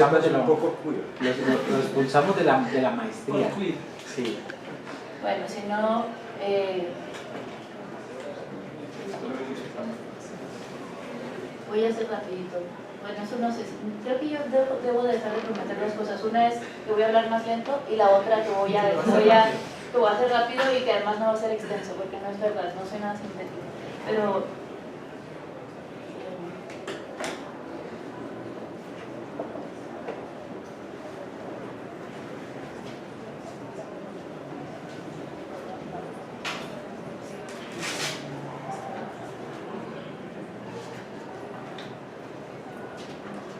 expulsamos de un poco queer. Lo expulsamos de la maestría. Sí. Bueno, si no... voy a hacer rapidito. Bueno, eso no sé, creo que yo debo dejar de prometer dos cosas. Una es que voy a hablar más lento y la otra que voy a hacer rápido y que además no va a ser extenso, porque no es verdad, no soy nada sintético. Pero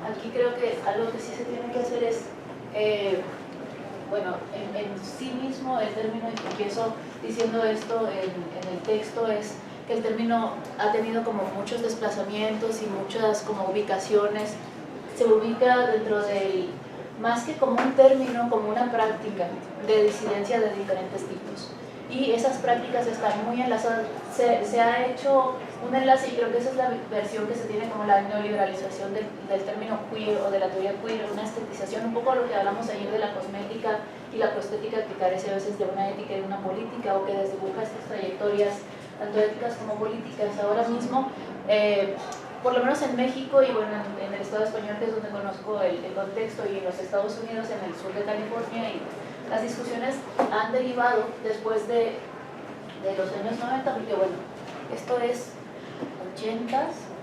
aquí creo que algo que sí se tiene que hacer es, bueno, en sí mismo el término, y empiezo diciendo esto en el texto, es que el término ha tenido como muchos desplazamientos y muchas como ubicaciones. Se ubica dentro del, más que como un término, como una práctica de disidencia de diferentes tipos. Y esas prácticas están muy enlazadas. Se ha hecho un enlace, y creo que esa es la versión que se tiene como la neoliberalización del término queer o de la teoría queer, una estetización, un poco lo que hablamos ayer de la cosmética y la proestética, que carece a veces de una ética y de una política, o que desdibuja estas trayectorias tanto éticas como políticas. Ahora mismo, por lo menos en México y bueno, en el Estado español, que es donde conozco el contexto, y en los Estados Unidos, en el sur de California, y las discusiones han derivado después de los años 90, porque bueno, esto es 80s.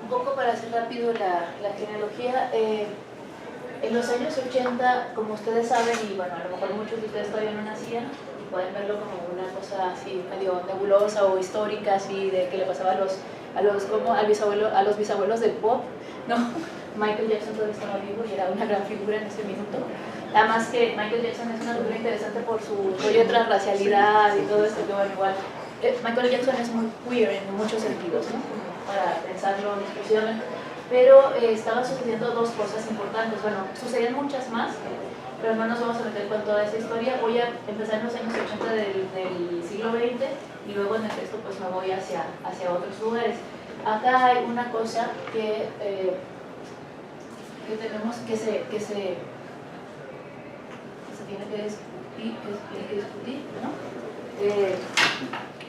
Un poco para hacer rápido la genealogía, en los años 80, como ustedes saben, y bueno, a lo mejor muchos de ustedes todavía no nacían, y pueden verlo como una cosa así medio nebulosa o histórica, así de que le pasaba a los bisabuelos del pop, ¿no? Michael Jackson todavía estaba vivo y era una gran figura en ese minuto. Además que Michael Jackson es una figura interesante por su rollo de transracialidad y todo esto, que bueno, igual Michael Jackson es muy queer en muchos sentidos, ¿no? Para pensarlo discursivamente, pero estaban sucediendo dos cosas importantes. Bueno, sucedían muchas más, pero no nos vamos a meter con toda esa historia. Voy a empezar en los años 80 del siglo XX y luego en el texto pues me voy hacia otros lugares. Acá hay una cosa que tenemos que se tiene que discutir, ¿no?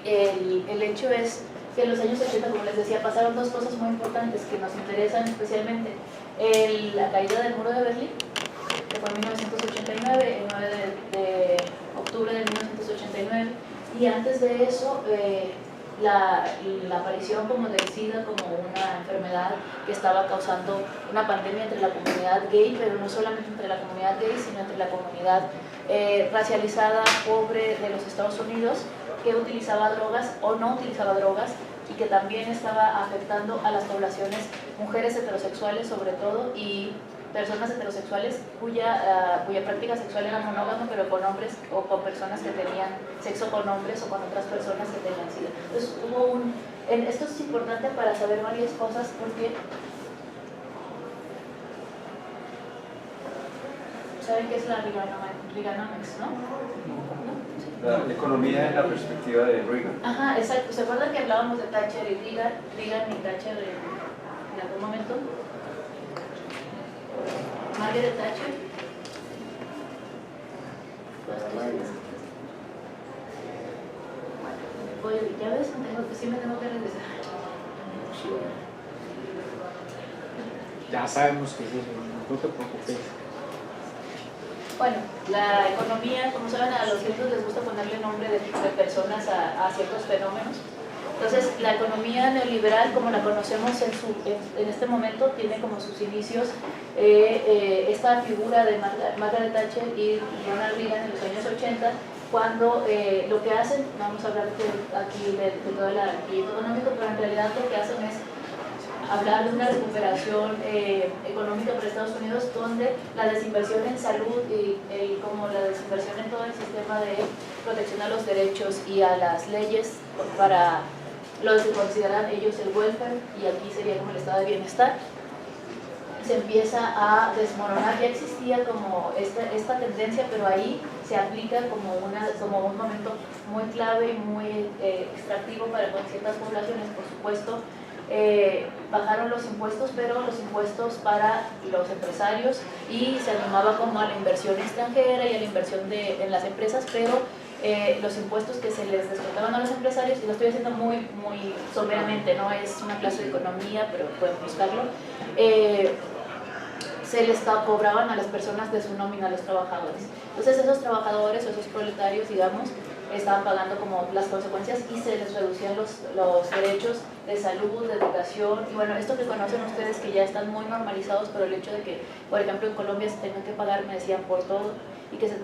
El hecho es que en los años 80, como les decía, pasaron dos cosas muy importantes que nos interesan especialmente. La caída del muro de Berlín, que fue en 1989, el 9 de octubre de 1989, y antes de eso, la aparición como del SIDA como una enfermedad que estaba causando una pandemia entre la comunidad gay, pero no solamente entre la comunidad gay, sino entre la comunidad racializada, pobre de los Estados Unidos, que utilizaba drogas o no utilizaba drogas, y que también estaba afectando a las poblaciones, mujeres heterosexuales sobre todo, y personas heterosexuales cuya práctica sexual era monógama, pero con hombres o con personas que tenían sexo con hombres o con otras personas que tenían SIDA. Entonces esto es importante para saber varias cosas, porque saben qué es la Reaganomics, ¿no? La economía en la perspectiva de Reagan. Ajá, exacto. ¿Se acuerdan que hablábamos de Thatcher y Reagan y Thatcher en algún momento? Margaret Thatcher. Oye, ya ves, sí me tengo que regresar. Ya sabemos que es eso, no te preocupes. Bueno, la economía, como saben, a los gringos les gusta ponerle nombre de personas a ciertos fenómenos. Entonces, la economía neoliberal, como la conocemos en este momento, tiene como sus inicios esta figura de Margaret Thatcher y Ronald Reagan en los años 80, cuando lo que hacen, vamos a hablar aquí de todo el arquitecto económico, pero en realidad lo que hacen es hablar de una recuperación económica para Estados Unidos, donde la desinversión en salud y como la desinversión en todo el sistema de protección a los derechos y a las leyes para los que consideran ellos el welfare, y aquí sería como el estado de bienestar, se empieza a desmoronar. Ya existía como esta tendencia, pero ahí se aplica como un momento muy clave y muy extractivo para con ciertas poblaciones. Por supuesto, bajaron los impuestos, pero los impuestos para los empresarios, y se animaba como a la inversión extranjera y a la inversión en las empresas, pero los impuestos que se les descontaban a los empresarios, y lo estoy haciendo muy someramente, no es una clase de economía, pero pueden buscarlo, se les cobraban a las personas de su nómina, a los trabajadores. Entonces esos trabajadores o esos proletarios, digamos, estaban pagando como las consecuencias, y se les reducían los derechos de salud, de educación, y bueno, esto que conocen ustedes que ya están muy normalizados, pero el hecho de que, por ejemplo, en Colombia se tenga que pagar, me decían, por todo, y que se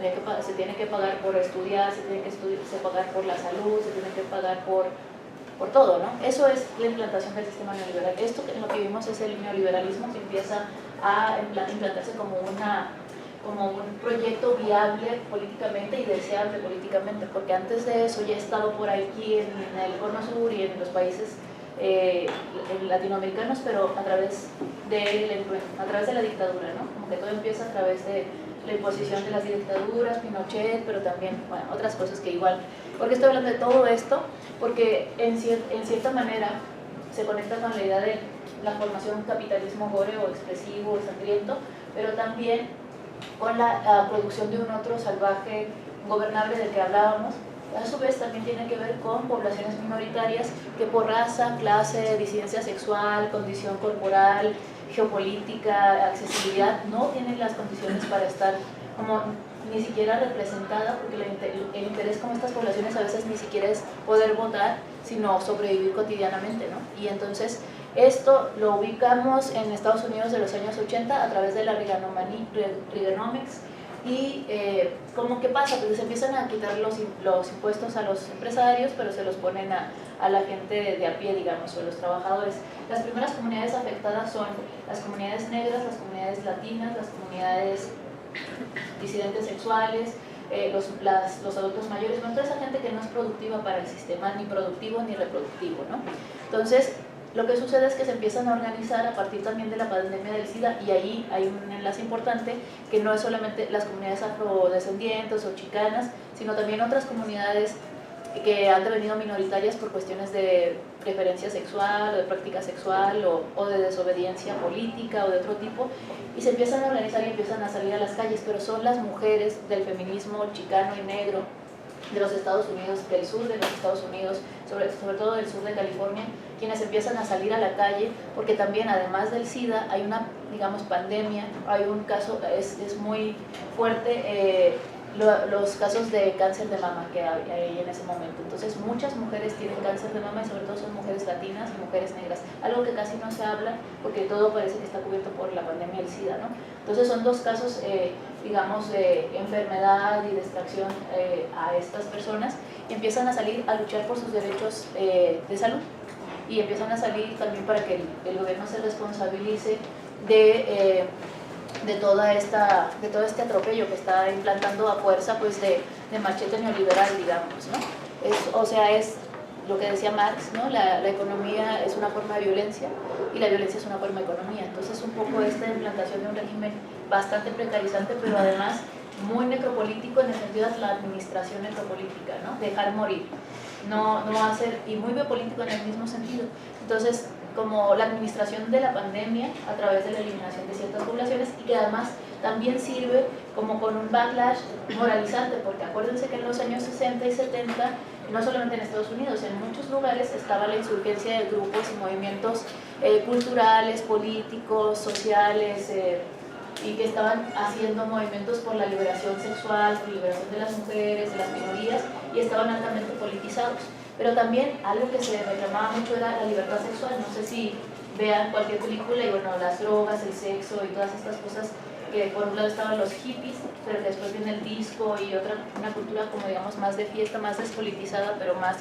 tiene que pagar por estudiar, se tiene que pagar por la salud, se tiene que pagar por todo, ¿no? Eso es la implantación del sistema neoliberal. Esto en lo que vimos es el neoliberalismo, que empieza a implantarse como un proyecto viable políticamente y deseable políticamente, porque antes de eso ya he estado por aquí en el Cono Sur y en los países latinoamericanos, pero a través de la dictadura, ¿no? Como que todo empieza a través de la imposición de las dictaduras, Pinochet, pero también, bueno, otras cosas que igual. ¿Por qué estoy hablando de todo esto? Porque en cierta manera se conecta con la idea de la formación de un capitalismo gore o expresivo o sangriento, pero también con la producción de un otro salvaje gobernable del que hablábamos. A su vez también tiene que ver con poblaciones minoritarias que por raza, clase, disidencia sexual, condición corporal, geopolítica, accesibilidad, no tienen las condiciones para estar como ni siquiera representada, porque el interés con estas poblaciones a veces ni siquiera es poder votar, sino sobrevivir cotidianamente, ¿no? Y entonces esto lo ubicamos en Estados Unidos de los años 80 a través de la Reaganomics. Y ¿cómo que pasa? Pues se empiezan a quitar los impuestos a los empresarios, pero se los ponen a la gente de a pie, digamos, o a los trabajadores. Las primeras comunidades afectadas son las comunidades negras, las comunidades latinas, las comunidades disidentes sexuales, los adultos mayores, bueno, toda esa gente que no es productiva para el sistema, ni productivo ni reproductivo, ¿no? Entonces, lo que sucede es que se empiezan a organizar a partir también de la pandemia del SIDA, y ahí hay un enlace importante, que no es solamente las comunidades afrodescendientes o chicanas, sino también otras comunidades que han devenido minoritarias por cuestiones de preferencia sexual o de práctica sexual o de desobediencia política o de otro tipo, y se empiezan a organizar y empiezan a salir a las calles, pero son las mujeres del feminismo chicano y negro de los Estados Unidos, del sur de los Estados Unidos, sobre todo del sur de California, quienes empiezan a salir a la calle, porque también además del SIDA hay una, digamos, pandemia, hay un caso, es muy fuerte, los casos de cáncer de mama que hay en ese momento. Entonces muchas mujeres tienen cáncer de mama, y sobre todo son mujeres latinas y mujeres negras, algo que casi no se habla porque todo parece que está cubierto por la pandemia del SIDA, ¿no? Entonces son dos casos, digamos, de enfermedad y de extracción a estas personas, y empiezan a salir a luchar por sus derechos de salud, y empiezan a salir también para que el gobierno se responsabilice de todo este atropello que está implantando a fuerza, pues de machete neoliberal, digamos, ¿no? O sea, es lo que decía Marx, ¿no? La economía es una forma de violencia y la violencia es una forma de economía. Entonces un poco esta implantación de un régimen bastante precarizante, pero además muy necropolítico, en el sentido de la administración necropolítica, ¿no? Dejar morir, no hacer, y muy biopolítico en el mismo sentido. Entonces, como la administración de la pandemia a través de la eliminación de ciertas poblaciones, y que además también sirve como con un backlash moralizante, porque acuérdense que en los años 60 y 70, no solamente en Estados Unidos, en muchos lugares estaba la insurgencia de grupos y movimientos culturales, políticos, sociales, y que estaban haciendo movimientos por la liberación sexual, por la liberación de las mujeres, de las minorías, y estaban altamente politizados. Pero también algo que se reclamaba mucho era la libertad sexual. No sé si vean cualquier película y bueno, las drogas, el sexo y todas estas cosas, que por un lado estaban los hippies, pero que después viene el disco y una cultura como digamos más de fiesta, más despolitizada, pero más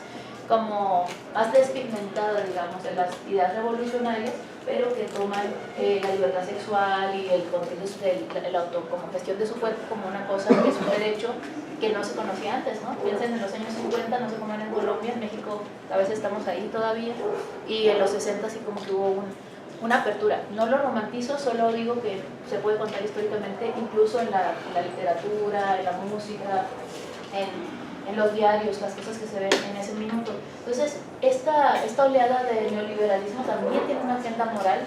despigmentada, digamos, de las ideas revolucionarias. pero que toman la libertad sexual y el auto como gestión de su cuerpo como una cosa que es un derecho que no se conocía antes, ¿no? Piensen en los años 50, no sé cómo era en Colombia, en México a veces estamos ahí todavía, y en los 60 sí como que hubo una apertura. No lo romantizo, solo digo que se puede contar históricamente, incluso en la literatura, en la música, en los diarios, las cosas que se ven en ese minuto. Entonces, esta oleada de neoliberalismo también tiene una agenda moral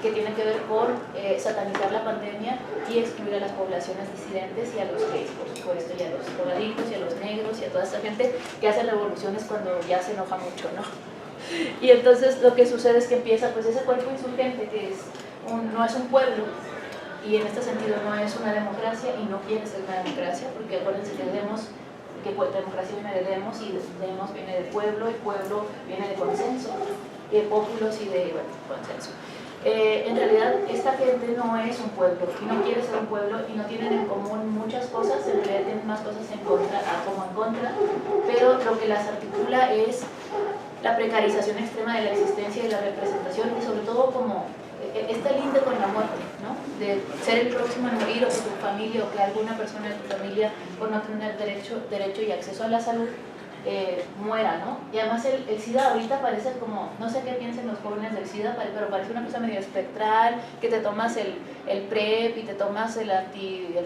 que tiene que ver con satanizar la pandemia y excluir a las poblaciones disidentes y a los gays, por supuesto, y a los drogadictos y a los negros y a toda esta gente que hace revoluciones cuando ya se enoja mucho, ¿no? Y entonces lo que sucede es que empieza pues ese cuerpo insurgente que no es un pueblo, y en este sentido no es una democracia y no quiere ser una democracia, porque acuérdense que democracia viene de demos y demos viene de pueblo y pueblo viene de consenso, de pópulos y de consenso. En realidad esta gente no es un pueblo y no quiere ser un pueblo y no tienen en común muchas cosas, en realidad tienen más cosas en contra como en contra, pero lo que las articula es la precarización extrema de la existencia y la representación, y sobre todo como este linde con la muerte, ¿no? De ser el próximo a morir, o que tu familia o que alguna persona de tu familia por no tener derecho y acceso a la salud muera, ¿no? Y además el SIDA ahorita parece como, no sé qué piensen los jóvenes del SIDA, pero parece una cosa medio espectral, que te tomas el PrEP y te tomas el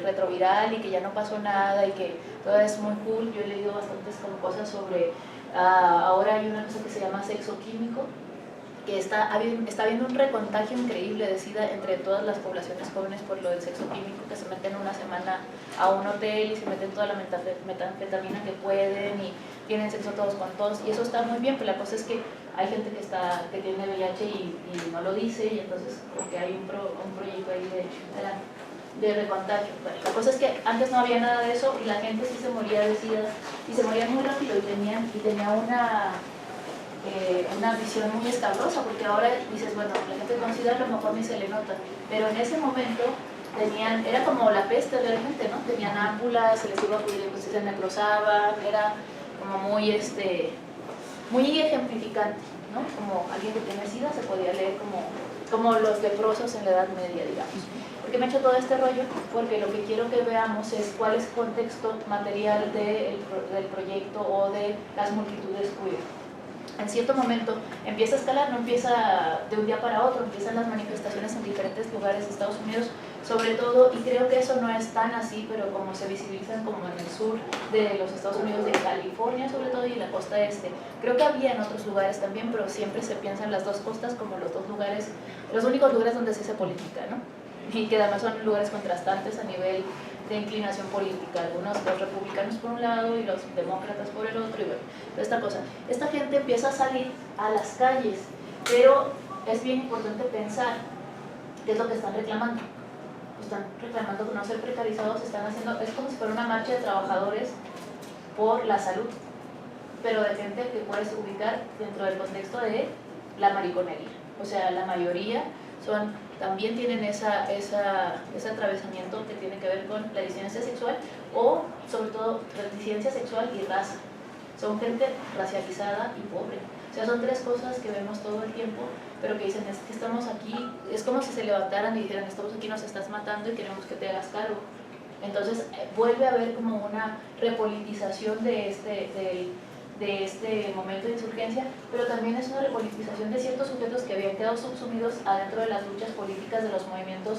retroviral y que ya no pasó nada y que todo es muy cool. Yo he leído bastantes como cosas sobre, ahora hay una cosa que se llama sexo químico, que está habiendo un recontagio increíble de SIDA entre todas las poblaciones jóvenes por lo del sexo químico, que se meten una semana a un hotel y se meten toda la metanfetamina que pueden y tienen sexo todos con todos, y eso está muy bien, pero la cosa es que hay gente que tiene VIH y no lo dice, y entonces porque hay un proyecto ahí de recontagio. Bueno, la cosa es que antes no había nada de eso y la gente sí se moría de SIDA y se moría muy rápido y tenía una visión muy escabrosa, porque ahora dices, bueno, la gente con SIDA a lo mejor ni se le nota, pero en ese momento era como la peste realmente, ¿no? Tenían ámpulas, se les iba a pudrir, pues se necrosaban, era como muy ejemplificante, ¿no? Como alguien que tiene SIDA se podía leer como los leprosos en la Edad Media, digamos. ¿Por qué me he hecho todo este rollo? Porque lo que quiero que veamos es cuál es el contexto material del proyecto o de las multitudes queer. En cierto momento empieza a escalar, no empieza de un día para otro, empiezan las manifestaciones en diferentes lugares de Estados Unidos, sobre todo, y creo que eso no es tan así, pero como se visibilizan como en el sur de los Estados Unidos, de California sobre todo, y la costa este. Creo que había en otros lugares también, pero siempre se piensan las dos costas como los dos lugares, los únicos lugares donde se hace política, ¿no? Y que además son lugares contrastantes a nivel de inclinación política, los republicanos por un lado y los demócratas por el otro, y bueno, esta cosa. Esta gente empieza a salir a las calles, pero es bien importante pensar qué es lo que están reclamando. Están reclamando no ser precarizados, están haciendo, es como si fuera una marcha de trabajadores por la salud, pero de gente que puedes ubicar dentro del contexto de la mariconería. O sea, la mayoría también tienen ese atravesamiento que tiene que ver con la disidencia sexual, o sobre todo la disidencia sexual y raza. Son gente racializada y pobre. O sea, son tres cosas que vemos todo el tiempo, pero que dicen, es que estamos aquí, es como si se levantaran y dijeran, estamos aquí, nos estás matando y queremos que te hagas cargo. Entonces vuelve a haber como una repolitización de este momento de insurgencia, pero también es una repolitización de ciertos sujetos que habían quedado subsumidos adentro de las luchas políticas de los movimientos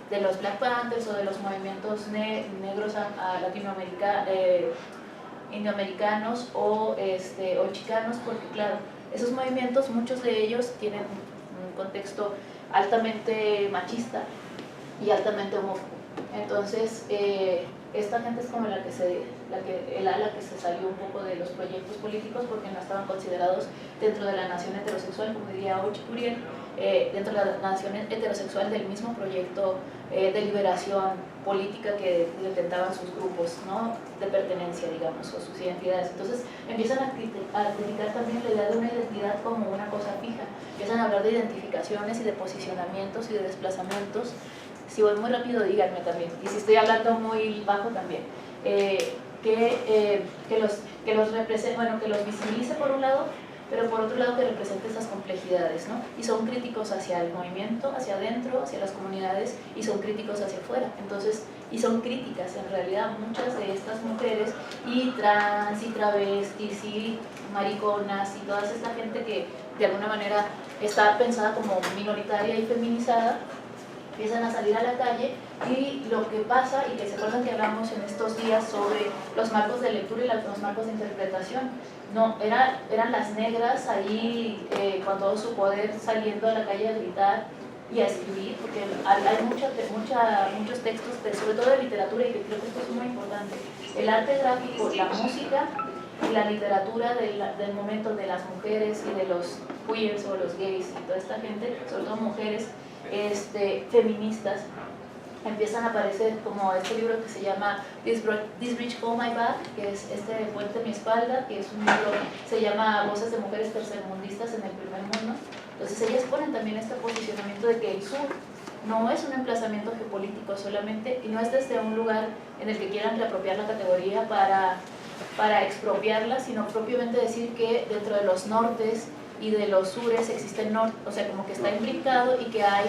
de los Black Panthers o de los movimientos negros indioamericanos o chicanos, porque claro, esos movimientos, muchos de ellos tienen un contexto altamente machista y altamente homófobo. Entonces, esta gente es como el ala que se salió un poco de los proyectos políticos porque no estaban considerados dentro de la nación heterosexual, como diría Ochi Curiel, dentro de la nación heterosexual del mismo proyecto de liberación política que intentaban sus grupos, ¿no? De pertenencia, digamos, o sus identidades. Entonces empiezan a criticar también la idea de una identidad como una cosa fija, empiezan a hablar de identificaciones y de posicionamientos y de desplazamientos. Si voy muy rápido, díganme también, y si estoy hablando muy bajo también. Que los visibilice por un lado, pero por otro lado que representa esas complejidades, ¿no? Y son críticos hacia el movimiento, hacia adentro, hacia las comunidades, y son críticos hacia afuera. Entonces, y son críticas en realidad muchas de estas mujeres, y trans, y travestis, y mariconas, y toda esta gente que de alguna manera está pensada como minoritaria y feminizada, empiezan a salir a la calle. Y lo que pasa, y que se acuerdan que hablamos en estos días sobre los marcos de lectura y los marcos de interpretación, no, eran las negras ahí con todo su poder saliendo a la calle a gritar y a escribir, porque hay muchos textos, sobre todo de literatura, y que creo que esto es muy importante. El arte gráfico, la música y la literatura del momento de las mujeres y de los queers o los gays y toda esta gente, sobre todo mujeres feministas, empiezan a aparecer, como este libro que se llama This Bridge Called My Back, que es este puente a mi espalda, que es un libro, se llama Voces de Mujeres Tercermundistas en el Primer Mundo. Entonces ellas ponen también este posicionamiento de que el sur no es un emplazamiento geopolítico solamente, y no es desde un lugar en el que quieran reapropiar la categoría para expropiarla, sino propiamente decir que dentro de los nortes y de los sures existe el norte, o sea, como que está implicado, y que hay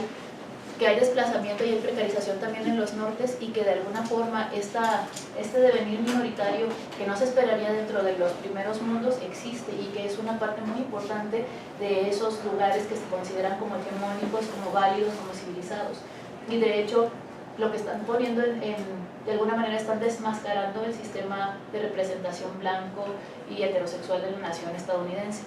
desplazamiento y hay precarización también en los nortes, y que de alguna forma este devenir minoritario que no se esperaría dentro de los primeros mundos existe, y que es una parte muy importante de esos lugares que se consideran como hegemónicos, como válidos, como civilizados. Y de hecho lo que están poniendo de alguna manera están desmascarando el sistema de representación blanco y heterosexual de la nación estadounidense.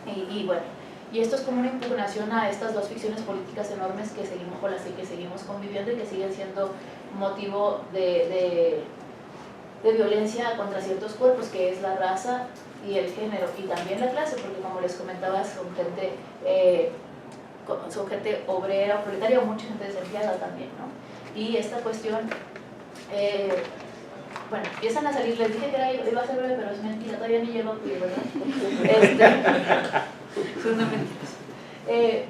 Y bueno, y esto es como una impugnación a estas dos ficciones políticas enormes que seguimos, con las que seguimos conviviendo y que siguen siendo motivo de violencia contra ciertos cuerpos, que es la raza y el género, y también la clase, porque como les comentaba, son gente obrera o proletaria, o mucha gente desempleada también, ¿no? Y esta cuestión, bueno, empiezan a salir, les dije que iba a ser breve, pero es mentira, todavía ni llego aquí, ¿verdad? Son una mentira.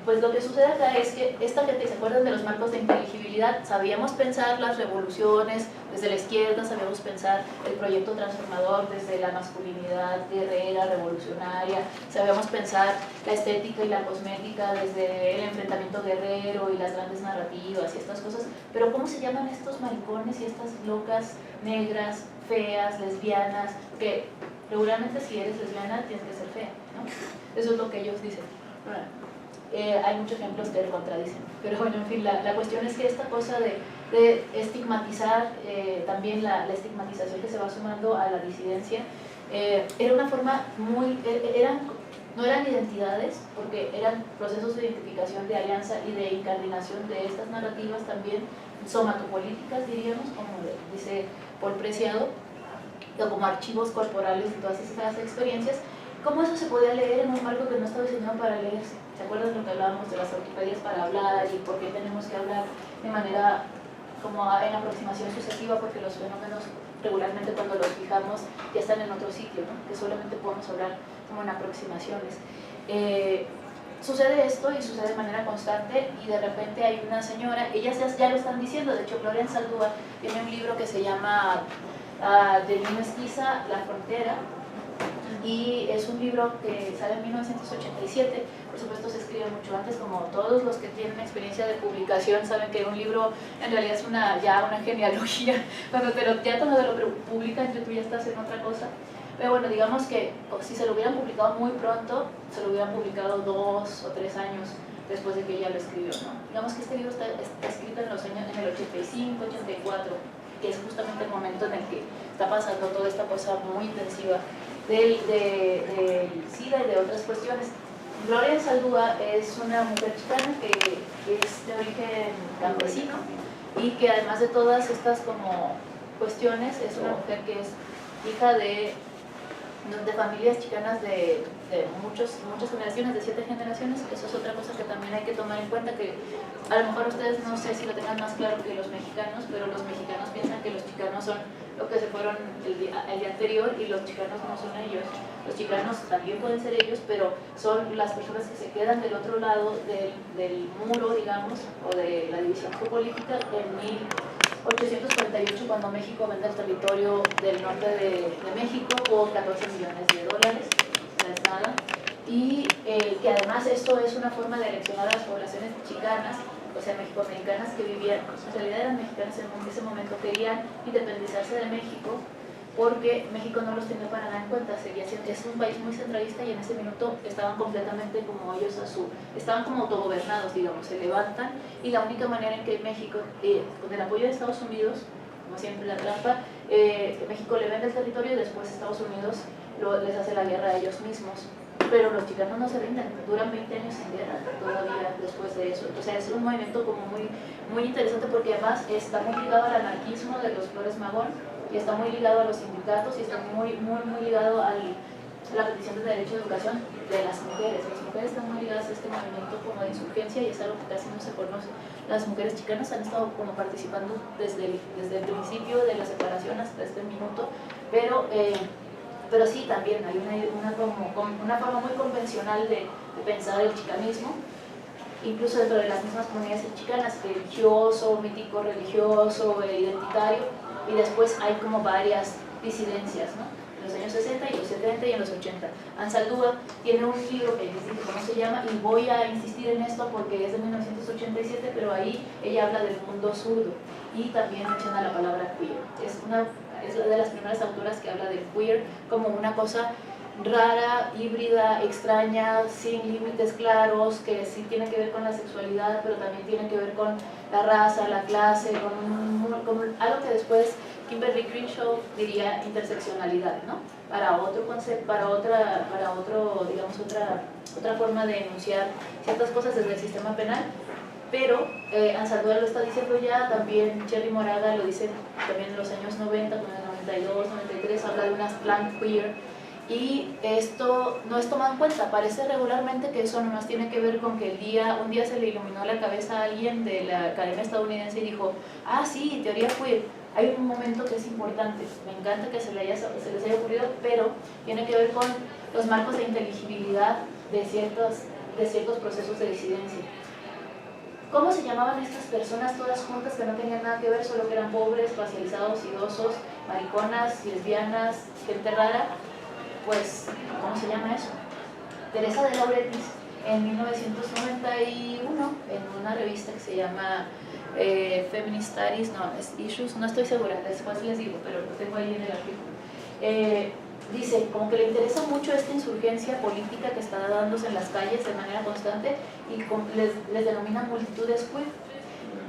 Pues lo que sucede acá es que esta gente, ¿se acuerdan de los marcos de inteligibilidad? Sabíamos pensar las revoluciones desde la izquierda, sabíamos pensar el proyecto transformador desde la masculinidad guerrera, revolucionaria, sabíamos pensar la estética y la cosmética desde el enfrentamiento guerrero y las grandes narrativas y estas cosas, pero ¿cómo se llaman estos maricones y estas locas negras, feas, lesbianas? Que regularmente si eres lesbiana tienes que ser fea, ¿no? Eso es lo que ellos dicen. Bueno, hay muchos ejemplos que lo contradicen, pero bueno, en fin, la cuestión es que esta cosa de estigmatizar, también la estigmatización que se va sumando a la disidencia, era una forma muy, no eran identidades, porque eran procesos de identificación, de alianza y de incardinación de estas narrativas también somatopolíticas, diríamos, como dice Paul Preciado, o como archivos corporales de todas esas experiencias. ¿Cómo eso se podía leer en un marco que no estaba diseñado para leerse? ¿Se acuerdan lo que hablábamos de las ortopedias para hablar y por qué tenemos que hablar de manera como en aproximación sucesiva? Porque los fenómenos regularmente cuando los fijamos ya están en otro sitio, ¿no? Que solamente podemos hablar como en aproximaciones. Sucede esto y sucede de manera constante, y de repente hay una señora, ellas ya lo están diciendo, de hecho Gloria Saldúa tiene un libro que se llama De mi mestiza, La Frontera, y es un libro que sale en 1987, por supuesto se escribe mucho antes, como todos los que tienen experiencia de publicación saben que un libro en realidad es ya una genealogía, cuando te lo publican tú ya estás en otra cosa. Pero bueno, digamos que si se lo hubieran publicado muy pronto, se lo hubieran publicado 2 o 3 años después de que ella lo escribió, ¿no? Digamos que este libro está escrito en el 85, 84, que es justamente el momento en el que está pasando toda esta cosa muy intensiva del SIDA y de otras cuestiones. Gloria Saldúa es una mujer chicana que es de origen campesino, y que además de todas estas como cuestiones es una mujer que es hija de familias chicanas de muchas generaciones, de 7 generaciones. Eso es otra cosa que también hay que tomar en cuenta, que a lo mejor ustedes no sé si lo tengan más claro que los mexicanos, pero los mexicanos piensan que los chicanos son lo que se fueron el día anterior, y los chicanos no son ellos. Los chicanos también pueden ser ellos, pero son las personas que se quedan del otro lado del muro, digamos, o de la división geopolítica en 1848, cuando México vende el territorio del norte de México por $14 millones, no es nada. y que además esto es una forma de eleccionar a las poblaciones chicanas, o sea, mexicoamericanas que vivían, en realidad eran mexicanas en ese momento, querían independizarse de México porque México no los tenía para nada en cuenta, seguía siendo, es un país muy centralista y en ese minuto estaban completamente como ellos estaban como autogobernados, digamos, se levantan y la única manera en que México, con el apoyo de Estados Unidos, como siempre la trampa, México le vende el territorio y después Estados Unidos les hace la guerra a ellos mismos. Pero los chicanos no se rinden, duran 20 años en guerra todavía después de eso. O sea, es un movimiento como muy interesante porque además está muy ligado al anarquismo de los Flores Magón y está muy ligado a los sindicatos y está muy ligado a la petición de derecho de educación de las mujeres. Las mujeres están muy ligadas a este movimiento como de insurgencia y es algo que casi no se conoce. Las mujeres chicanas han estado como participando desde el principio de la separación hasta este minuto, pero sí, también hay una forma muy convencional de pensar el chicanismo, incluso dentro de las mismas comunidades chicanas, religioso, mítico religioso, identitario, y después hay como varias disidencias, ¿no? En los años 60 y los 70 y en los 80. Ansaldúa tiene un libro que les digo cómo se llama, y voy a insistir en esto porque es de 1987, pero ahí ella habla del mundo zurdo y también menciona la palabra queer. Es una de las primeras autoras que habla del queer como una cosa rara, híbrida, extraña, sin límites claros, que sí tiene que ver con la sexualidad, pero también tiene que ver con la raza, la clase, con algo que después Kimberly Crenshaw diría interseccionalidad, ¿no? Para otro concepto, para otra forma de enunciar ciertas cosas desde el sistema penal. Pero Ansaldúa lo está diciendo ya, también Cherry Moraga lo dice también en los años 90, con el 92, 93, habla de unas plan queer, y esto no es tomado en cuenta. Parece regularmente que eso nomás tiene que ver con que un día se le iluminó la cabeza a alguien de la Academia Estadounidense y dijo, ah sí, teoría queer. Hay un momento que es importante, me encanta que se les haya ocurrido, pero tiene que ver con los marcos de inteligibilidad de ciertos procesos de disidencia. ¿Cómo se llamaban estas personas todas juntas que no tenían nada que ver, solo que eran pobres, racializados, idosos, mariconas, lesbianas, gente rara? Pues, ¿cómo se llama eso? Teresa de Lauretis, en 1991, en una revista que se llama Feminist Studies, Issues, no estoy segura, después les digo, pero lo tengo ahí en el artículo. Dice, como que le interesa mucho esta insurgencia política que está dándose en las calles de manera constante y les denomina multitudes queer.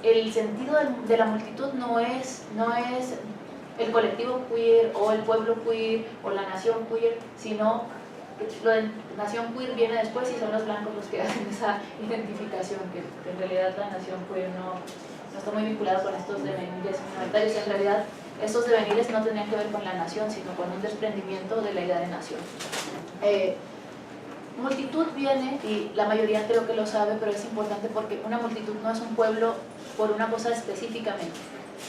El sentido de la multitud no es el colectivo queer o el pueblo queer o la nación queer, sino lo de nación queer viene después y son los blancos los que hacen esa identificación, que en realidad la nación queer no está muy vinculada con estos devenires minoritarios. En realidad estos devenires no tenían que ver con la nación, sino con un desprendimiento de la idea de nación. Multitud viene, y la mayoría creo que lo sabe, pero es importante porque una multitud no es un pueblo por una cosa específicamente.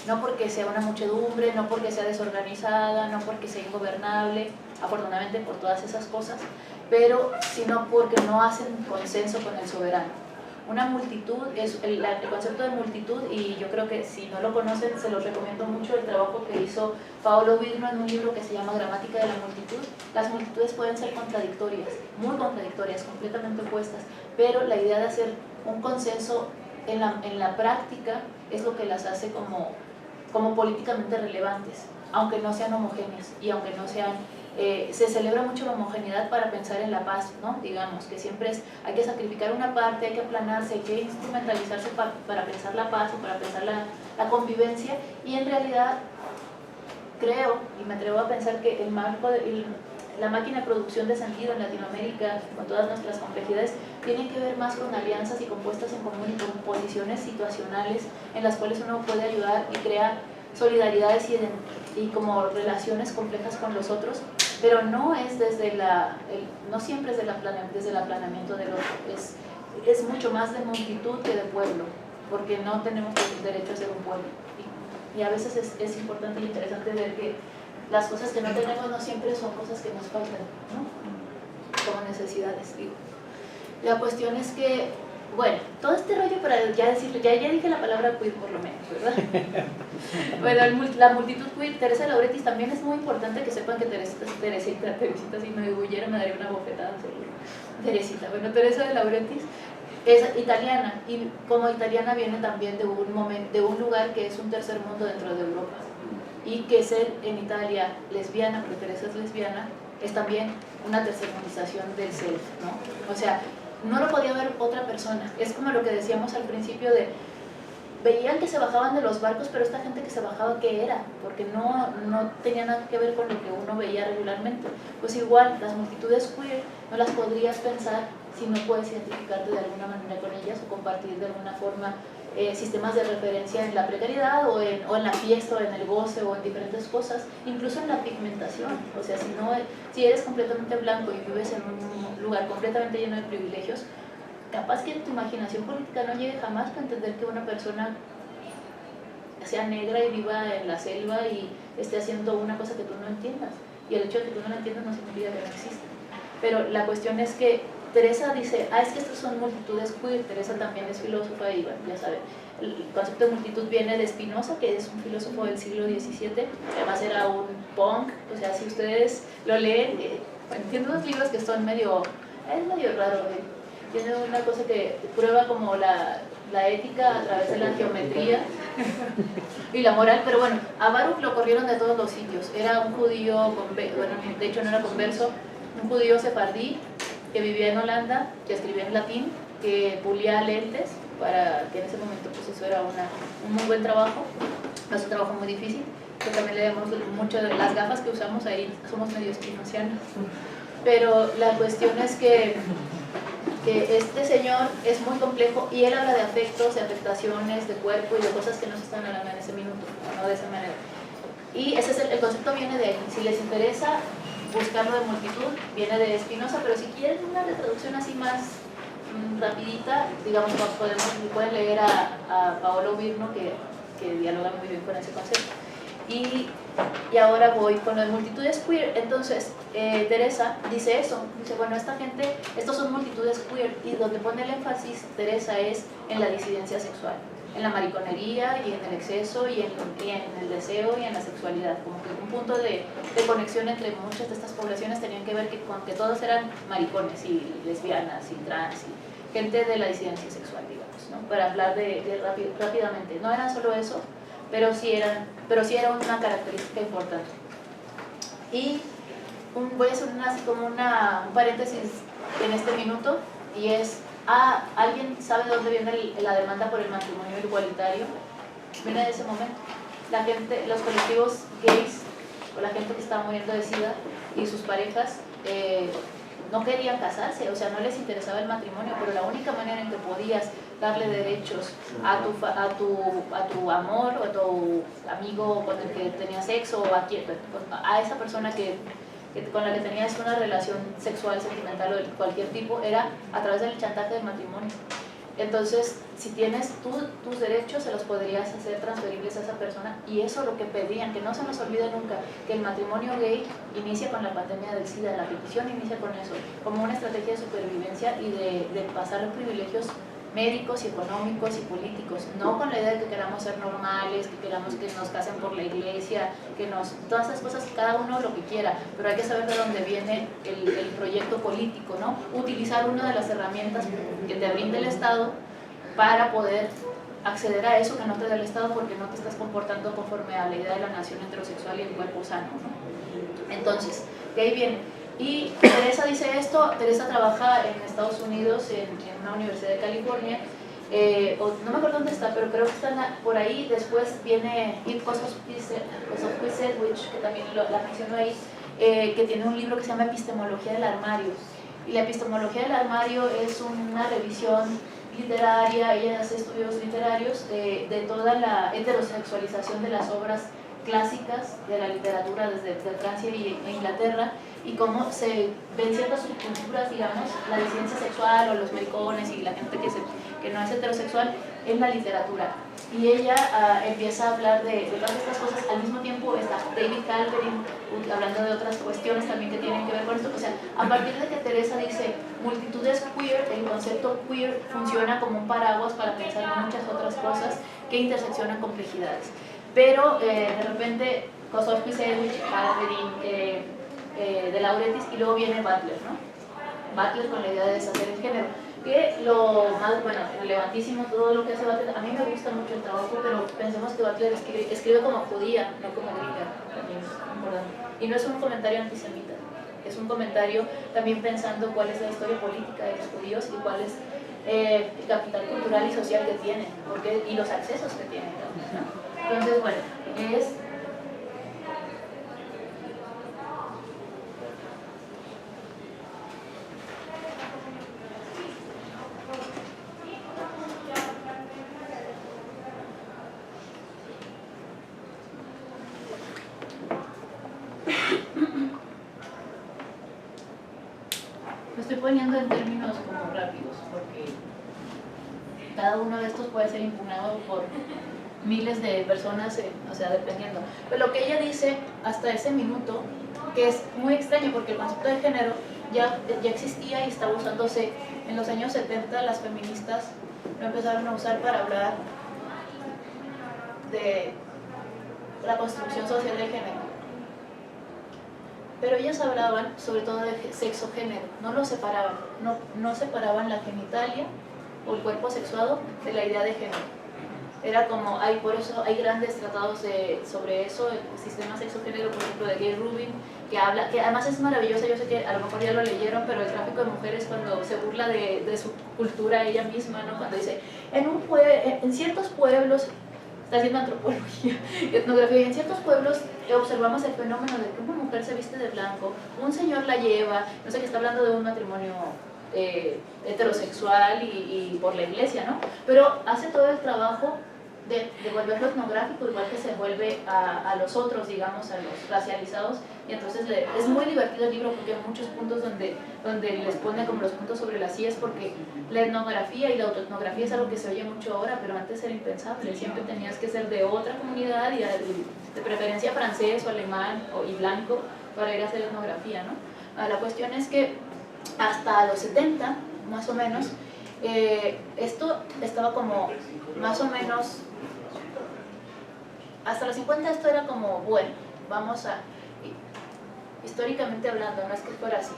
No porque sea una muchedumbre, no porque sea desorganizada, no porque sea ingobernable, afortunadamente por todas esas cosas, pero sino porque no hacen consenso con el soberano. Una multitud, el concepto de multitud, y yo creo que si no lo conocen se los recomiendo mucho el trabajo que hizo Paolo Virno en un libro que se llama Gramática de la multitud. Las multitudes pueden ser contradictorias, muy contradictorias, completamente opuestas, pero la idea de hacer un consenso en la práctica es lo que las hace como políticamente relevantes, aunque no sean homogéneas y aunque no sean... se celebra mucho la homogeneidad para pensar en la paz, ¿no? Digamos que siempre hay que sacrificar una parte, hay que aplanarse, hay que instrumentalizarse para pensar la paz o para pensar la convivencia, y en realidad creo y me atrevo a pensar que el marco la máquina de producción de sentido en Latinoamérica, con todas nuestras complejidades, tiene que ver más con alianzas y con puestas en común y con posiciones situacionales en las cuales uno puede ayudar y crear solidaridades y como relaciones complejas con los otros, pero no es no siempre es desde el aplanamiento del otro, es mucho más de multitud que de pueblo, porque no tenemos derecho a ser un pueblo. Y a veces es importante y interesante ver que las cosas que no tenemos no siempre son cosas que nos faltan, ¿no? Como necesidades, digo. La cuestión es que Bueno, todo este rollo para ya decirlo, ya dije la palabra queer por lo menos, ¿verdad? Bueno, la multitud queer, Teresa Lauretis, también es muy importante que sepan que Teresita, si me huyera me daría una bofetada seguro. Teresita, bueno, Teresa de Lauretis es italiana y como italiana viene también de un lugar que es un tercer mundo dentro de Europa y que ser en Italia lesbiana, porque Teresa es lesbiana, es también una tercermunización del self, ¿no? O sea, no lo podía ver otra persona. Es como lo que decíamos al principio de, veían que se bajaban de los barcos, pero esta gente que se bajaba, ¿qué era? Porque no tenía nada que ver con lo que uno veía regularmente. Pues igual, las multitudes queer no las podrías pensar si no puedes identificarte de alguna manera con ellas o compartir de alguna forma sistemas de referencia en la precariedad o en la fiesta o en el goce o en diferentes cosas, incluso en la pigmentación. O sea, si eres completamente blanco y vives en un lugar completamente lleno de privilegios, capaz que tu imaginación política no llegue jamás para entender que una persona sea negra y viva en la selva y esté haciendo una cosa que tú no entiendas. Y el hecho de que tú no la entiendas no significa que no exista. Pero la cuestión es que Teresa dice, es que estas son multitudes queer. Teresa también es filósofa y bueno, ya saben, el concepto de multitud viene de Spinoza, que es un filósofo del siglo XVII, además era un punk, o sea, si ustedes lo leen, tiene unos libros que son es medio raro, tiene una cosa que prueba como la ética a través de la geometría y la moral, pero bueno, a Baruch lo corrieron de todos los sitios, era un judío, de hecho no era converso, un judío sefardí que vivía en Holanda, que escribía en latín, que pulía lentes, para que en ese momento pues eso era un muy buen trabajo, no es un trabajo muy difícil, que también le damos mucho de las gafas que usamos ahí, somos medio espinocianos, pero la cuestión es que este señor es muy complejo y él habla de afectos, de afectaciones, de cuerpo y de cosas que no se están hablando en ese minuto, no de esa manera. Y ese es el concepto viene de ahí. Si les interesa buscarlo de multitud, viene de Spinoza, pero si quieren una retraducción así más rapidita, digamos, pueden leer a Paolo Virno, que dialoga muy bien con ese concepto. Y ahora voy con lo de multitudes queer. Entonces, Teresa dice eso, dice, bueno, esta gente, estos son multitudes queer, y donde pone el énfasis Teresa es en la disidencia sexual, en la mariconería y en el exceso y en el deseo y en la sexualidad, como que un punto de conexión entre muchas de estas poblaciones tenían que ver con que todos eran maricones y lesbianas y trans y gente de la disidencia sexual, digamos, ¿no? Para hablar rápidamente, no era solo eso, pero sí era una característica importante. Y voy a hacer un paréntesis en este minuto, y es, ¿alguien sabe de dónde viene la demanda por el matrimonio igualitario? Viene de ese momento. La gente, los colectivos gays, o la gente que estaba muriendo de SIDA y sus parejas, no querían casarse, o sea, no les interesaba el matrimonio, pero la única manera en que podías darle derechos a tu amor o a tu amigo con el que tenías sexo o a esa persona con la que tenías una relación sexual, sentimental o de cualquier tipo, era a través del chantaje del matrimonio. Entonces, si tienes tus derechos, se los podrías hacer transferibles a esa persona, y eso es lo que pedían, que no se nos olvide nunca, que el matrimonio gay inicia con la pandemia del SIDA, la petición inicia con eso, como una estrategia de supervivencia y de pasar los privilegios médicos y económicos y políticos, no con la idea de que queramos ser normales, que queramos que nos casen por la iglesia, todas esas cosas, cada uno lo que quiera, pero hay que saber de dónde viene el proyecto político, ¿no? Utilizar una de las herramientas que te brinda el Estado para poder acceder a eso que no te da el Estado porque no te estás comportando conforme a la idea de la nación heterosexual y el cuerpo sano, ¿no? Entonces, de ahí viene. Y Teresa dice esto. Teresa trabaja en Estados Unidos, en una universidad de California, no me acuerdo dónde está, pero creo que está por ahí. Después viene It Kosofsky Sedgwick, que también la mencionó ahí, que tiene un libro que se llama Epistemología del Armario. Y la epistemología del armario es una revisión literaria, ella hace estudios literarios de toda la heterosexualización de las obras clásicas de la literatura desde Francia e Inglaterra, y cómo se ven ciertas subculturas, digamos, la disidencia sexual o los maricones y la gente que no es heterosexual en la literatura. Y ella empieza a hablar de todas estas cosas. Al mismo tiempo está David Calvert, hablando de otras cuestiones también que tienen que ver con esto. O sea, a partir de que Teresa dice multitudes queer, el concepto queer funciona como un paraguas para pensar en muchas otras cosas que interseccionan complejidades. Pero de repente Kosofsky-Sedgwick, Calvert, de Laurentiis, y luego viene Butler, ¿no? Butler con la idea de deshacer el género, que lo más, bueno, relevantísimo todo lo que hace Butler. A mí me gusta mucho el trabajo, pero pensemos que Butler escribe como judía, no como gringa, también es importante. Y no es un comentario antisemita, es un comentario también pensando cuál es la historia política de los judíos y cuál es el capital cultural y social que tienen, y los accesos que tienen también, ¿no? Entonces, bueno, lo estoy poniendo en términos como rápidos, porque cada uno de estos puede ser impugnado por miles de personas, o sea, dependiendo. Pero lo que ella dice hasta ese minuto, que es muy extraño porque el concepto de género ya existía y estaba usándose en los años 70, las feministas lo empezaron a usar para hablar de la construcción social del género. Pero ellas hablaban sobre todo de sexo-género, no lo separaban, no separaban la genitalia o el cuerpo sexuado de la idea de género. Era como, por eso hay grandes tratados sobre eso, el sistema sexo-género, por ejemplo, de Gay Rubin, que habla, que además es maravillosa. Yo sé que a lo mejor ya lo leyeron, pero el tráfico de mujeres, cuando se burla de su cultura ella misma, ¿no? Cuando dice, en ciertos pueblos, está haciendo antropología, etnografía, y en ciertos pueblos observamos el fenómeno de que una mujer se viste de blanco, un señor la lleva, no sé, que está hablando de un matrimonio heterosexual y por la iglesia, ¿no? Pero hace todo el trabajo de volverlo etnográfico, igual que se vuelve a los otros, digamos, a los racializados, y entonces es muy divertido el libro porque hay muchos puntos donde les pone como los puntos sobre las sillas, porque la etnografía y la autoetnografía es algo que se oye mucho ahora, pero antes era impensable, siempre tenías que ser de otra comunidad y de preferencia francés o alemán y blanco para ir a hacer etnografía, ¿no? La cuestión es que hasta los 70, más o menos, esto estaba como más o menos, hasta los 50 esto era como, bueno, vamos a, históricamente hablando, no es que fuera así,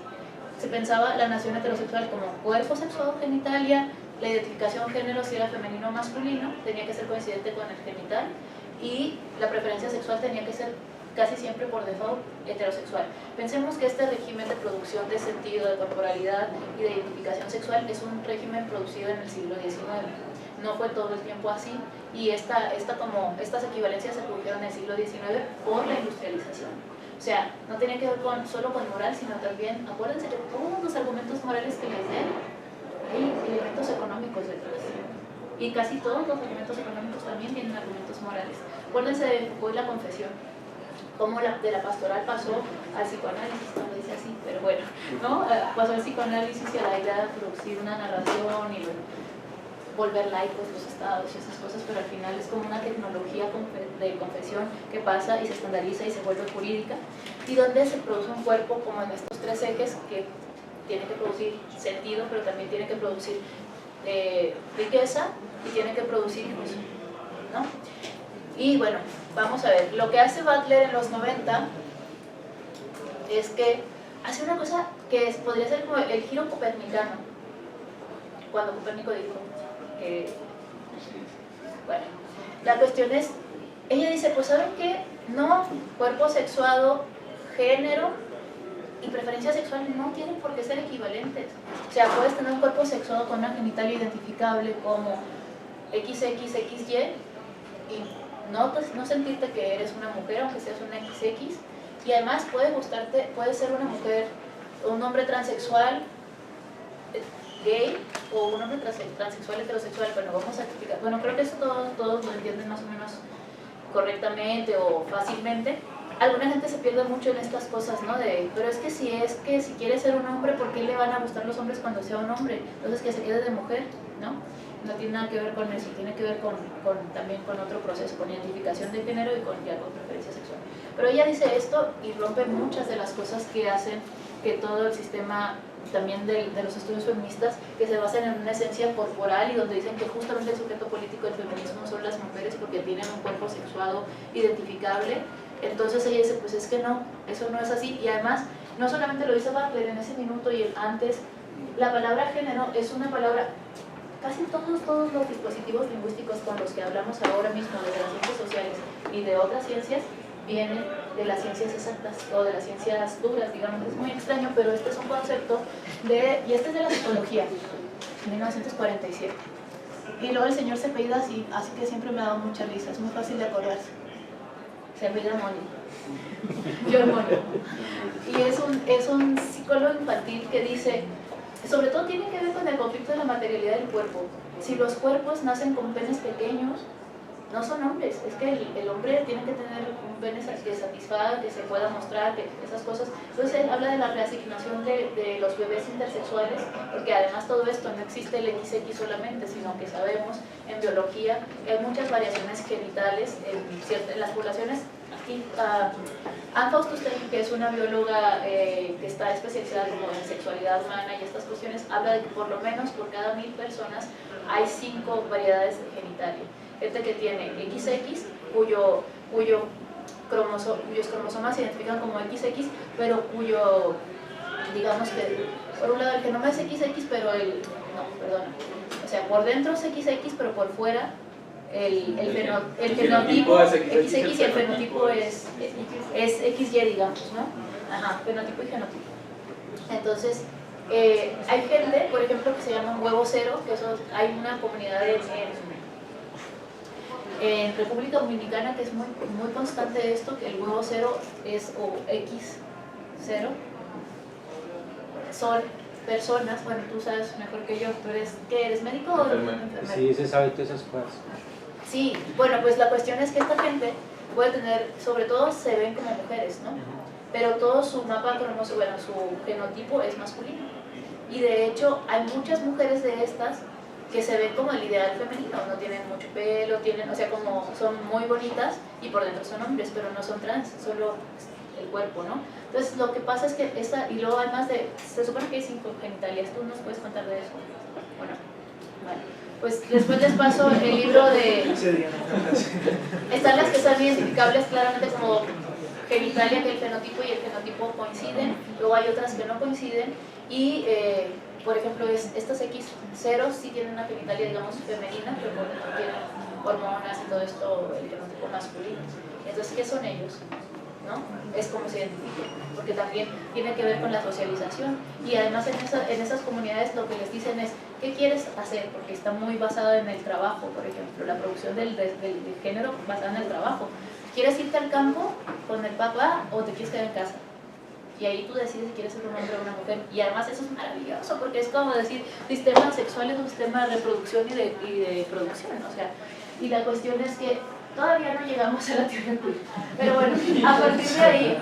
se pensaba la nación heterosexual como cuerpo sexuado, genitalia, la identificación género, si era femenino o masculino, tenía que ser coincidente con el genital, y la preferencia sexual tenía que ser casi siempre por default heterosexual. Pensemos que este régimen de producción de sentido, de corporalidad y de identificación sexual es un régimen producido en el siglo XIX. No fue todo el tiempo así, y estas equivalencias se produjeron en el siglo XIX por la industrialización. O sea, no tiene que ver solo con moral, sino también, acuérdense que todos los argumentos morales que les den, hay elementos económicos detrás. Y casi todos los argumentos económicos también tienen argumentos morales. Acuérdense de Foucault y la confesión, cómo de la pastoral pasó al psicoanálisis, no lo dice así, pero bueno, ¿no? Pasó al psicoanálisis y a la idea de producir una narración y volver laicos los estados y esas cosas, pero al final es como una tecnología de confesión que pasa y se estandariza y se vuelve jurídica, y donde se produce un cuerpo como en estos tres ejes que tiene que producir sentido, pero también tiene que producir riqueza y tiene que producir hijos, ¿no? Y bueno, vamos a ver, lo que hace Butler en los 90 es que hace una cosa que podría ser como el giro copernicano, cuando Copérnico dijo que, bueno, la cuestión es, ella dice, pues ¿saben qué? No, cuerpo sexuado, género y preferencia sexual no tienen por qué ser equivalentes. O sea, puedes tener un cuerpo sexuado con una genitalia identificable como XXXY y no sentirte que eres una mujer aunque seas una XX, y además puedes ser una mujer o un hombre transexual gay o un hombre transexual heterosexual. Bueno, vamos a explicar, bueno, creo que eso todos lo entienden más o menos correctamente o fácilmente. Alguna gente se pierde mucho en estas cosas, ¿no? Pero es que si quiere ser un hombre, ¿por qué le van a gustar los hombres cuando sea un hombre? Entonces que se quede de mujer, ¿no? No tiene nada que ver con eso, tiene que ver también con otro proceso, con identificación de género y con preferencia preferencia sexual. Pero ella dice esto y rompe muchas de las cosas que hacen que todo el sistema también de los estudios feministas, que se basan en una esencia corporal y donde dicen que justamente el sujeto político del feminismo son las mujeres porque tienen un cuerpo sexuado identificable. Entonces ella dice, pues es que no, eso no es así. Y además, no solamente lo dice Butler en ese minuto y el antes, la palabra género es una palabra, casi todos los dispositivos lingüísticos con los que hablamos ahora mismo, de las ciencias sociales y de otras ciencias, vienen de las ciencias exactas o de las ciencias duras, digamos. Es muy extraño, pero este es un concepto y este es de la psicología, 1947. Y luego el señor se apellida así que siempre me ha dado mucha risa, es muy fácil de acordarse. Se apellida Money. John Money. Y es un psicólogo infantil que dice, sobre todo tiene que ver con el conflicto de la materialidad del cuerpo. Si los cuerpos nacen con penes pequeños, no son hombres, es que el hombre tiene que tener un pene que satisfaga, que se pueda mostrar, que esas cosas. Entonces él habla de la reasignación de los bebés intersexuales, porque además todo esto no existe el XX solamente, sino que sabemos en biología que hay muchas variaciones genitales en las poblaciones. Aquí, Anne Fausto-Stein, que es una bióloga que está especializada como en sexualidad humana y estas cuestiones, habla de que por lo menos por cada 1000 personas hay 5 variedades de genitalia. Gente que tiene XX, cuyos cromosomas se identifican como XX, pero cuyo, digamos que, por un lado el genoma es XX, pero o sea, por dentro es XX, pero por fuera el fenotipo es XX y el fenotipo es XY, digamos, ¿no? Ajá, fenotipo y genotipo. Entonces, hay gente, por ejemplo, que se llama huevo cero, que hay una comunidad en República Dominicana que es muy constante esto, que el huevo cero es o X0. Son personas, bueno, tú sabes mejor que yo, ¿qué eres, médico o enfermero? Sí, se sabe todas esas cosas. Sí, bueno, pues la cuestión es que esta gente puede tener, sobre todo se ven como mujeres, ¿no? Pero todo su mapa cromosómico, bueno, su genotipo es masculino. Y de hecho hay muchas mujeres de estas que se ven como el ideal femenino, no tienen mucho pelo, o sea, como son muy bonitas y por dentro son hombres, pero no son trans, solo el cuerpo, ¿no? Entonces lo que pasa es que y luego además se supone que hay 5 genitalias, ¿tú nos puedes contar de eso? Bueno, vale. Pues después les paso el libro de... Están las que son identificables claramente como genitalia, que el fenotipo y el genotipo coinciden, luego hay otras que no coinciden y... por ejemplo, estas X0 sí tienen una genitalia, digamos, femenina, pero por dentro tienen hormonas y todo esto, el genotipo masculino. Entonces, ¿qué son ellos? ¿No? Es como se identifican, porque también tiene que ver con la socialización. Y además en esas comunidades lo que les dicen es, ¿qué quieres hacer? Porque está muy basado en el trabajo, por ejemplo, la producción del género basada en el trabajo. ¿Quieres irte al campo con el papá o te quieres quedar en casa? Y ahí tú decides si quieres ser un hombre o una mujer. Y además eso es maravilloso, porque es como decir, sistema sexual es un sistema de reproducción y de producción, o sea, y la cuestión es que todavía no llegamos a la teoría queer. Pero bueno, a partir de ahí,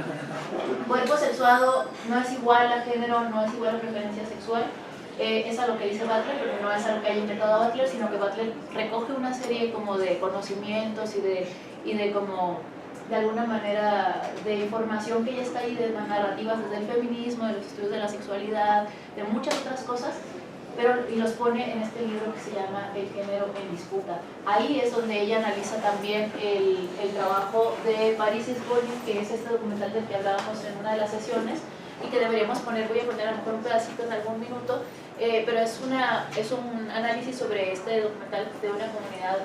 cuerpo sexuado no es igual a género, no es igual a preferencia sexual. Es a lo que dice Butler, pero no es a lo que haya inventado Butler, sino que Butler recoge una serie como de conocimientos y de como de alguna manera de información que ya está ahí, de narrativas desde el feminismo, de los estudios de la sexualidad, de muchas otras cosas, y los pone en este libro que se llama El género en disputa. Ahí es donde ella analiza también el trabajo de Paris Esgolin, que es este documental del que hablábamos en una de las sesiones, y que deberíamos poner, voy a poner a lo mejor un pedacito en algún minuto, pero es un análisis sobre este documental de una comunidad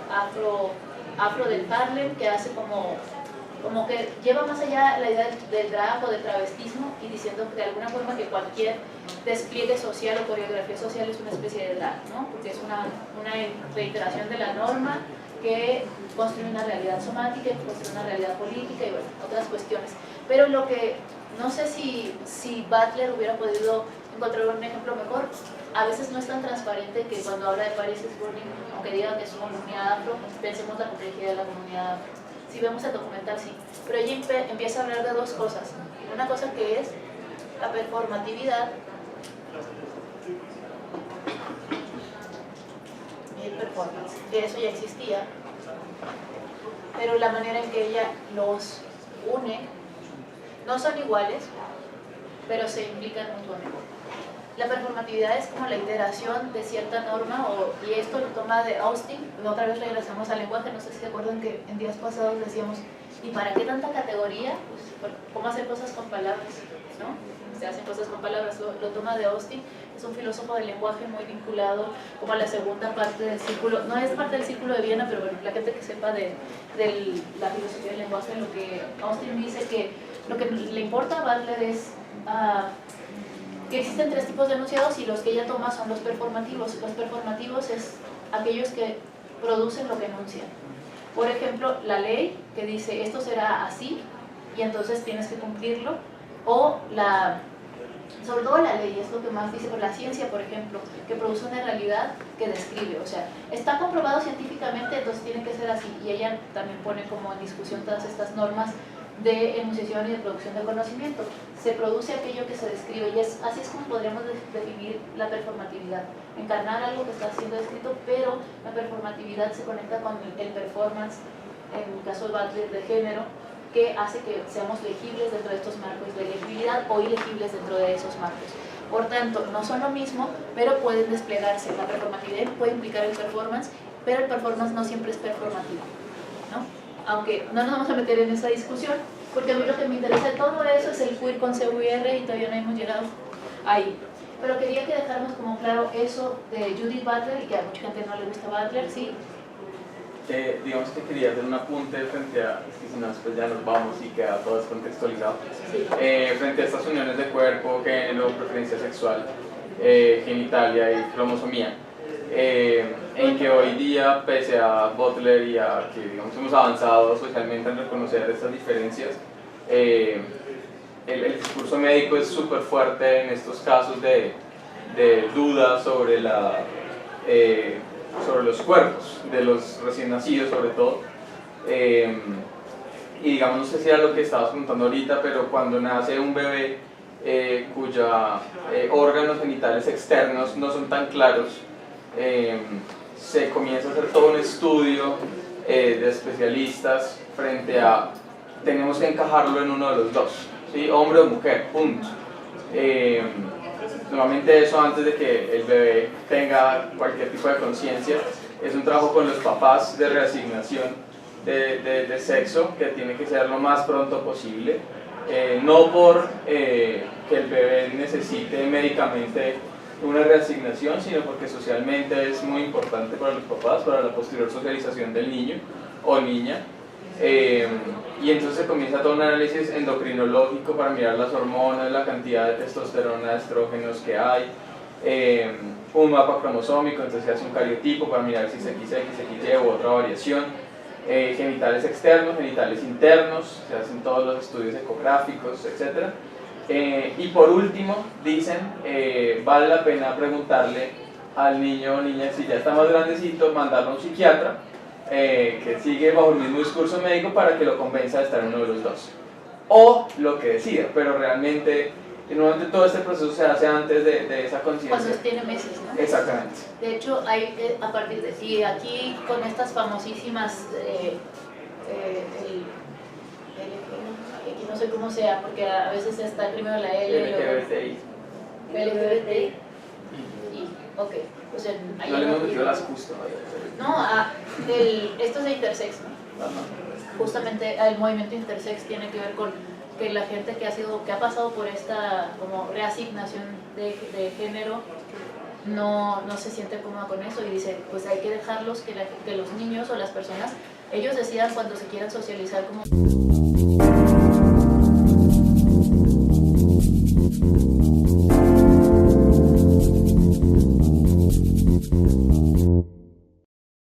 afro del Harlem, que hace como que lleva más allá la idea del drag o del travestismo y diciendo de alguna forma que cualquier despliegue social o coreografía social es una especie de drag, ¿no? Porque es una reiteración de la norma que construye una realidad somática, que construye una realidad política y bueno, otras cuestiones. Pero lo que no sé si Butler hubiera podido encontrar un ejemplo mejor, a veces no es tan transparente que cuando habla de Paris Esgolin, aunque diga que es una comunidad afro, pensemos la complejidad de la comunidad afro. Si vemos el documental, sí. Pero ella empieza a hablar de dos cosas. Una cosa que es la performatividad y el performance, que eso ya existía, pero la manera en que ella los une, no son iguales, pero se implican mutuamente. La performatividad es como la iteración de cierta norma, y esto lo toma de Austin. Otra vez regresamos al lenguaje, no sé si se acuerdan que en días pasados decíamos, ¿y para qué tanta categoría? Pues, ¿cómo hacer cosas con palabras? ¿No? Se hacen cosas con palabras, lo toma de Austin. Es un filósofo del lenguaje muy vinculado como a la segunda parte del círculo, no es parte del círculo de Viena, pero bueno, la gente que sepa de la filosofía del lenguaje, lo que Austin dice que lo que le importa a Butler es que existen tres tipos de enunciados, y los que ella toma son los performativos. Los performativos es aquellos que producen lo que enuncian. Por ejemplo, la ley que dice esto será así y entonces tienes que cumplirlo, o sobre todo la ley es lo que más dice, por la ciencia, por ejemplo, que produce una realidad que describe, o sea, está comprobado científicamente, entonces tiene que ser así, y ella también pone como en discusión todas estas normas de enunciación y de producción de conocimiento. Se produce aquello que se describe, y así es como podríamos definir la performatividad, encarnar algo que está siendo descrito, pero la performatividad se conecta con el performance, en el caso de Butler, de género, que hace que seamos legibles dentro de estos marcos de legibilidad o ilegibles dentro de esos marcos. Por tanto, no son lo mismo, pero pueden desplegarse. La performatividad puede implicar el performance, pero el performance no siempre es performativo, ¿no? Aunque no nos vamos a meter en esa discusión, porque a mí lo que me interesa de todo eso es el queer con CVR, y todavía no hemos llegado ahí. Pero quería que dejáramos como claro eso de Judith Butler, y que a mucha gente no le gusta Butler, ¿sí? Digamos que quería hacer un apunte frente a, es que si no después ya nos vamos y queda todo descontextualizado, Sí. Frente a estas uniones de cuerpo, género, preferencia sexual, genitalia y cromosomía, en que hoy día, pese a Butler y a que digamos, hemos avanzado socialmente en reconocer estas diferencias, el discurso médico es súper fuerte en estos casos de duda sobre sobre los cuerpos de los recién nacidos, sobre todo. Y digamos, no sé si era lo que estabas preguntando ahorita, pero cuando nace un bebé cuya órganos genitales externos no son tan claros, se comienza a hacer todo un estudio de especialistas frente a tenemos que encajarlo en uno de los dos, ¿sí? Hombre o mujer, punto. Normalmente eso, antes de que el bebé tenga cualquier tipo de conciencia, es un trabajo con los papás de reasignación de sexo, que tiene que ser lo más pronto posible, no por que el bebé necesite médicamente una reasignación, sino porque socialmente es muy importante para los papás, para la posterior socialización del niño o niña. Y entonces se comienza todo un análisis endocrinológico para mirar las hormonas, la cantidad de testosterona, estrógenos que hay, un mapa cromosómico, entonces se hace un cariotipo para mirar si es XX, XY u otra variación, genitales externos, genitales internos, se hacen todos los estudios ecográficos, etc. Y por último, dicen, vale la pena preguntarle al niño o niña, si ya está más grandecito, mandarlo a un psiquiatra, que sigue bajo el mismo discurso médico para que lo convenza de estar en uno de los dos, o lo que decida, pero realmente normalmente todo este proceso se hace antes de esa conciencia. Cuando tiene meses, ¿no? Exactamente. De hecho, hay a partir de sí, aquí con estas famosísimas no sé cómo sea, porque a veces está primero la L, LGBTI. LGBTI. Ok, o sea, ahí No le hemos metido las justas. no, esto es de intersex, ¿no? Justamente el movimiento intersex tiene que ver con que la gente que ha pasado por esta como reasignación de género no se siente cómoda con eso, y dice, pues hay que dejarlos que los niños o las personas, ellos decidan cuando se quieran socializar como